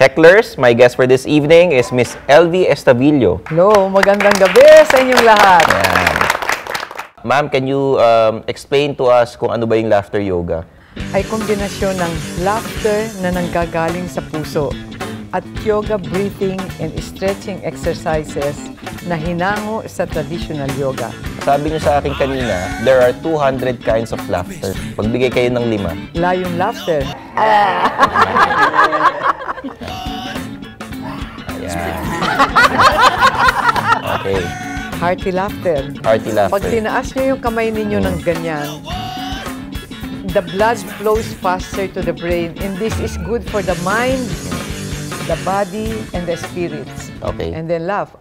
hecklers. My guest for this evening is Miss LV Estavillo. Hello, magandang gabi sa inyong lahat. Ma'am, can you explain to us kung ano ba yung laughter yoga? Ay kombinasyon ng laughter na nanggagaling sa puso at yoga breathing and stretching exercises na hinango sa traditional yoga. Sabi niyo sa akin kanina, there are 200 kinds of laughter. Pagbigay kayo ng 5. Layong laughter. Ayan. Okay. Hearty laughter. Hearty laughter. Pag tinaas niyo yung kamay ninyo ng ganyan, the blood flows faster to the brain and this is good for the mind, the body, and the spirits. Okay. And then laugh.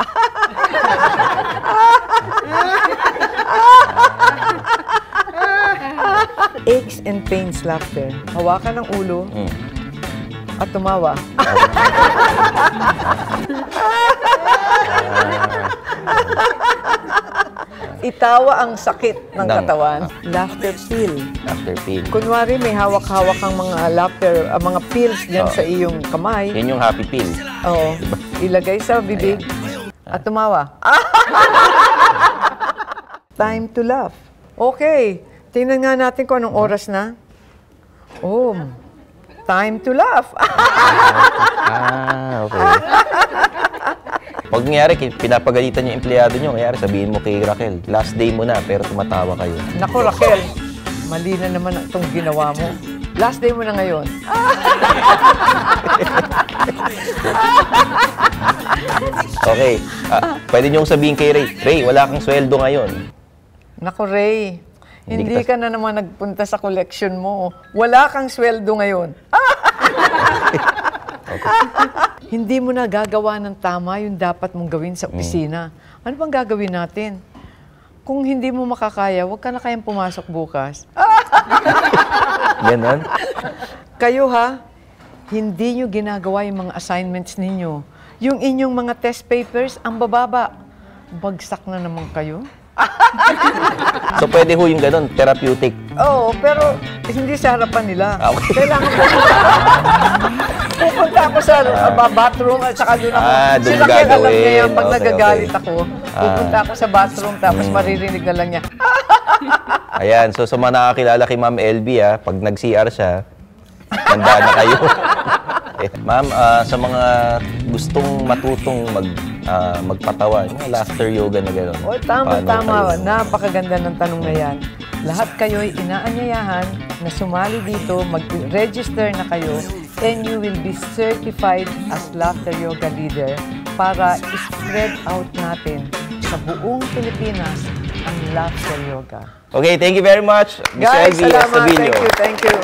Aches and pains laughter. Hawakan ng ulo at tumawa. Itawa ang sakit ng katawan. Laughter pill. Laughter pill. Kunwari may hawak-hawak ang mga laughter, mga pills dyan sa iyong kamay. Yan yung happy pill. Oo. Ilagay sa bibig at tumawa. Time to laugh. Okay. Tingnan nga natin kung anong oras na. Oh, time to laugh. Okay. Pag nangyari, pinapagalitan yung empleyado nyo, nangyari, sabihin mo kay Raquel, last day mo na, pero tumatawa kayo. Naku, Raquel, mali na naman itong ginawa mo. Last day mo na ngayon. Okay. Pwede nyo sabihin kay Ray, Ray, wala kang sweldo ngayon. Naku, Ray, hindi ka na naman nagpunta sa collection mo. Wala kang sweldo ngayon. Hindi mo na gagawa ng tama yung dapat mong gawin sa opisina. Ano bang gagawin natin? Kung hindi mo makakaya, huwag ka na kayang pumasok bukas. Ganon? Kayo ha, hindi nyo ginagawa yung mga assignments ninyo. Yung inyong mga test papers, ang bababa. Bagsak na naman kayo. So, pwede ho yung ganon, therapeutic. Oo, pero hindi sa harapan nila. Okay. Kailangan pupunta ako sa bathroom at saka doon ako. Doon Sila kaya alam niya yan, pag Okay, nagagalit ako, pupunta ako sa bathroom tapos maririnig na lang niya. Ayan, so sa mga nakakilala kay Ma'am LB, pag nag-CR siya, handa na kayo. Ma'am, sa mga gustong matutong magpatawa, yung laughter yoga na gano'n. O, tama. Napakaganda ng tanong na yan. Lahat kayo'y inaanyayahan na sumali dito, mag-register na kayo, and you will be certified as laughter yoga leader para spread out natin sa buong Pilipinas ang laughter yoga. Okay, thank you very much, Ms. Guys, LV salamat. Estavillo. Thank you.